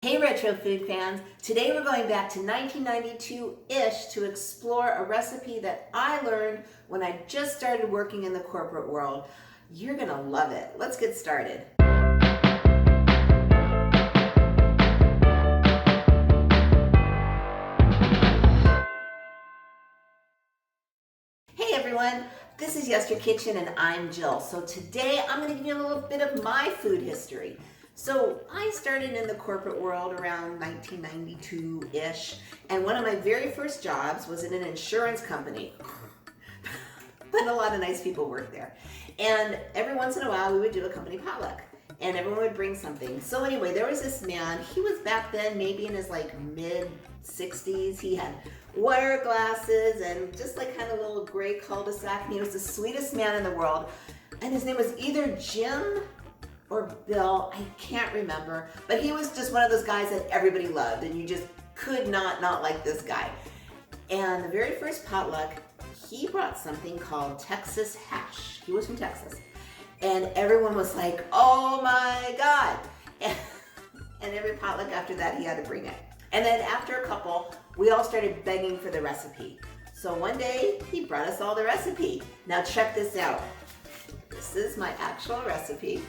Hey retro food fans, today we're going back to 1992-ish to explore a recipe that I learned when I just started working in the corporate world. You're gonna love it. Let's get started. Hey everyone, this is YesterKitchen and I'm Jill. So today I'm gonna give you a little bit of my food history. So I started in the corporate world around 1992-ish, and one of my very first jobs was in an insurance company. But a lot of nice people work there. And every once in a while we would do a company potluck and everyone would bring something. So anyway, there was this man, he was back then maybe in his like mid 60s. He had wire glasses and just like kind of a little gray cul-de-sac, and he was the sweetest man in the world. And his name was either Jim or Bill, I can't remember, but he was just one of those guys that everybody loved and you just could not like this guy. And the very first potluck, he brought something called Texas hash. He was from Texas. And everyone was like, oh my God. And every potluck after that, he had to bring it. And then after a couple, we all started begging for the recipe. So one day, he brought us all the recipe. Now check this out. This is my actual recipe.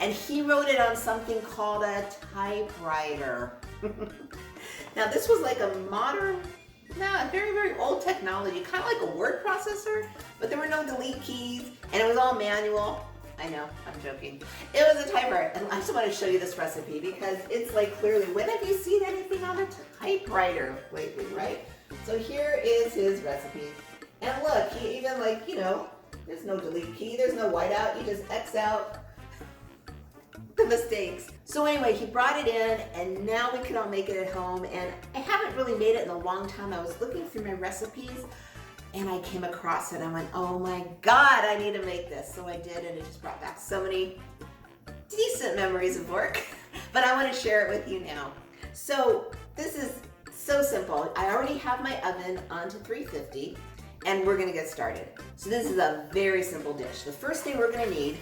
And he wrote it on something called a typewriter. Now this was like a modern, very old technology, kind of like a word processor, but there were no delete keys and it was all manual. I know, I'm joking. It was a typewriter, and I just want to show you this recipe because it's like clearly, when have you seen anything on a typewriter lately, right? So here is his recipe. And look, he even there's no delete key, there's no whiteout, you just X out the mistakes. So anyway, he brought it in and now we can all make it at home, and I haven't really made it in a long time. I was looking through my recipes and I came across it. I went, oh my God, I need to make this. So I did, and it just brought back so many decent memories of work, but I want to share it with you now. So this is so simple. I already have my oven on to 350 and we're gonna get started. So this is a very simple dish. The first thing we're gonna need,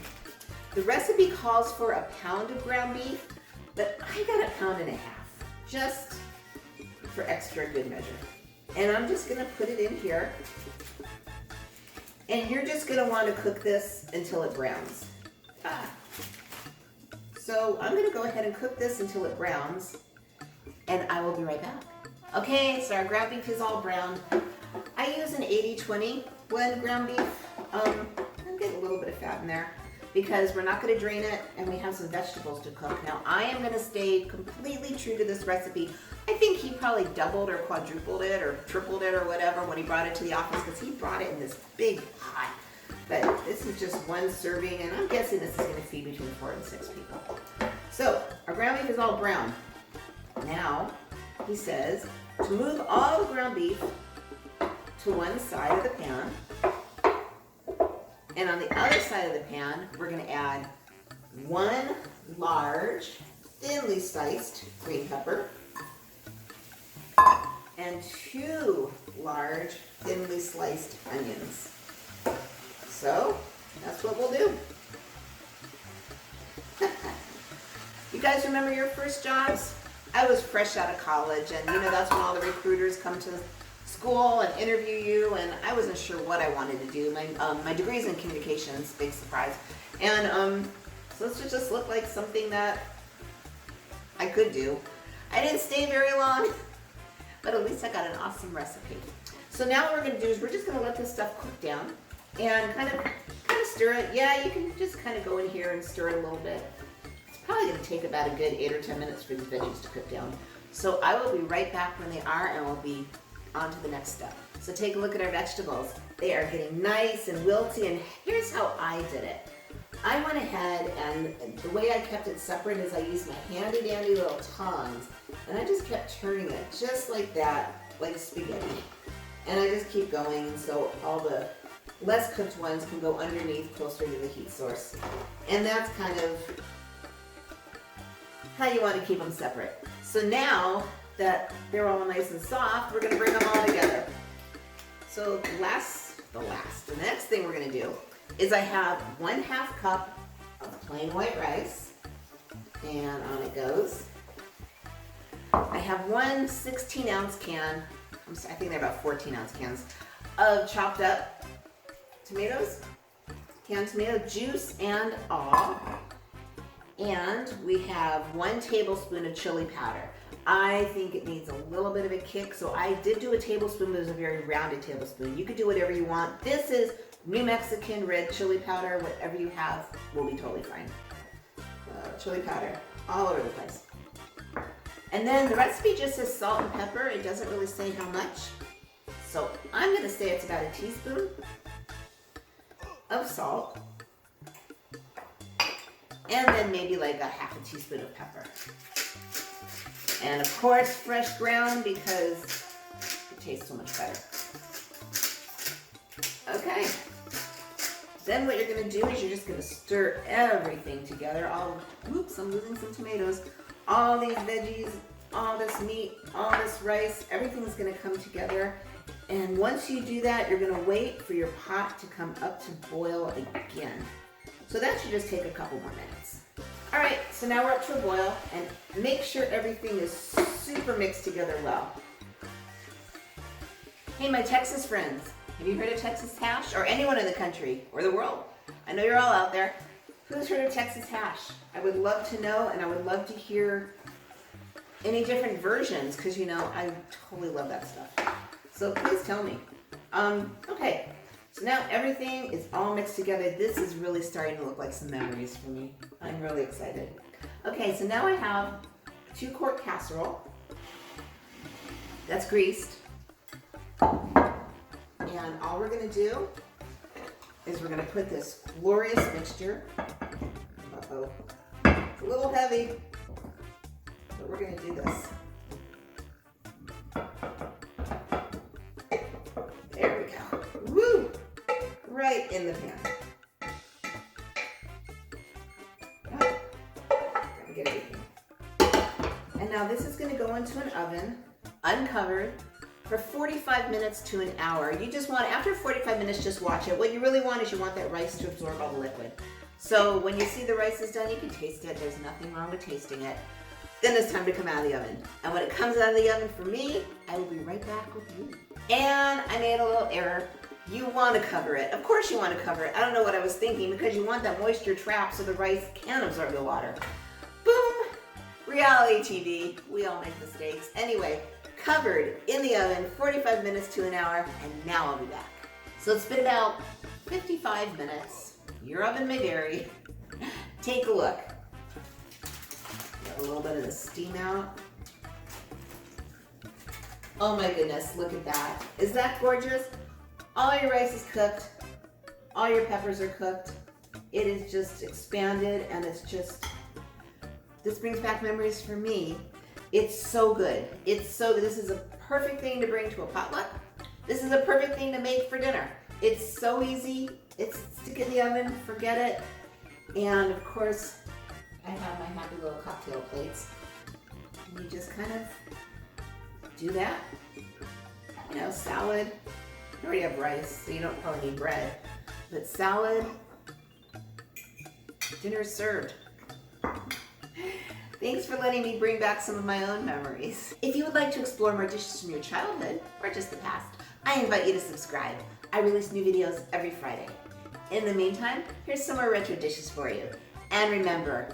the recipe calls for a pound of ground beef, but I got a pound and a half, just for extra good measure. And I'm just gonna put it in here. And you're just gonna wanna cook this until it browns. So I'm gonna go ahead and cook this until it browns, and I will be right back. Okay, so our ground beef is all browned. I use an 80-20 blend ground beef. I'm getting a little bit of fat in there, because we're not going to drain it and we have some vegetables to cook. Now I am going to stay completely true to this recipe. I think he probably doubled or quadrupled it or tripled it or whatever when he brought it to the office, because he brought it in this big pot. But this is just one serving, and I'm guessing this is going to feed between 4 and 6 people. So our ground beef is all brown. Now he says to move all the ground beef to one side of the pan. And on the other side of the pan, we're going to add 1 large, thinly sliced green pepper and 2 large, thinly sliced onions. So that's what we'll do. You guys remember your first jobs? I was fresh out of college, and that's when all the recruiters come to school and interview you, and I wasn't sure what I wanted to do. My degree's in communications, big surprise. And so this just looked like something that I could do. I didn't stay very long, but at least I got an awesome recipe. So now what we're gonna do is we're just gonna let this stuff cook down and kind of stir it. Yeah, you can just kind of go in here and stir it a little bit. It's probably gonna take about a good 8 or 10 minutes for the veggies to cook down. So I will be right back when they are, and we'll be on to the next step. So take a look at our vegetables. They are getting nice and wilty, and here's how I did it. I went ahead, and the way I kept it separate is I used my handy dandy little tongs, and I just kept turning it just like that, like spaghetti. And I just keep going, and so all the less cooked ones can go underneath closer to the heat source. And that's kind of how you want to keep them separate. So now that they're all nice and soft, we're going to bring them all together. So the next thing we're going to do is I have 1/2 cup of plain white rice, and on it goes. I have one 16-ounce can, I think they're about 14-ounce cans, of chopped up tomatoes, canned tomato juice and all. And we have 1 tablespoon of chili powder. I think it needs a little bit of a kick, so I did do a tablespoon, but it was a very rounded tablespoon. You could do whatever you want. This is New Mexican red chili powder. Whatever you have will be totally fine. Chili powder all over the place. And then the recipe just says salt and pepper. It doesn't really say how much. So I'm going to say it's about a teaspoon of salt. And then maybe like a half a teaspoon of pepper. And of course, fresh ground because it tastes so much better. Okay. Then what you're going to do is you're just going to stir everything together. Oops, I'm losing some tomatoes. All these veggies, all this meat, all this rice, everything's going to come together. And once you do that, you're going to wait for your pot to come up to boil again. So that should just take a couple more minutes. All right, so now we're up to a boil, and make sure everything is super mixed together well. Hey, my Texas friends, have you heard of Texas hash? Or anyone in the country or the world? I know you're all out there. Who's heard of Texas hash? I would love to know, and I would love to hear any different versions, because you know, I totally love that stuff. So please tell me. Okay. So now everything is all mixed together. This is really starting to look like some memories for me. I'm really excited. Okay, so now I have a 2-quart casserole. That's greased. And all we're gonna do is we're gonna put this glorious mixture. Uh-oh, it's a little heavy, but we're gonna do this. There we go. Woo! Right in the pan. Gotta get everything. And now this is going to go into an oven, uncovered, for 45 minutes to an hour. You just want, after 45 minutes, just watch it. What you really want is you want that rice to absorb all the liquid. So when you see the rice is done, you can taste it. There's nothing wrong with tasting it. Then it's time to come out of the oven. And when it comes out of the oven for me, I will be right back with you. And I made a little error. You want to cover it. Of course you want to cover it. I don't know what I was thinking, because you want that moisture trapped so the rice can absorb the water. Boom! Reality TV. We all make mistakes. Anyway, covered in the oven, 45 minutes to an hour, and now I'll be back. So it's been about 55 minutes. Your oven may vary. Take a look. Get a little bit of the steam out. Oh my goodness, look at that. Is that gorgeous? All your rice is cooked. All your peppers are cooked. It is just expanded, and it's just, this brings back memories for me. It's so good. It's so good. This is a perfect thing to bring to a potluck. This is a perfect thing to make for dinner. It's so easy. It's stick it in the oven, forget it. And of course, I have my happy little cocktail plates. And you just kind of do that. You know, salad. You already have rice, so you don't probably need bread. But salad, dinner served. Thanks for letting me bring back some of my own memories. If you would like to explore more dishes from your childhood, or just the past, I invite you to subscribe. I release new videos every Friday. In the meantime, here's some more retro dishes for you. And remember,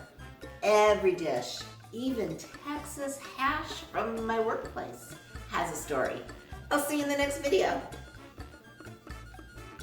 every dish, even Texas hash from my workplace, has a story. I'll see you in the next video.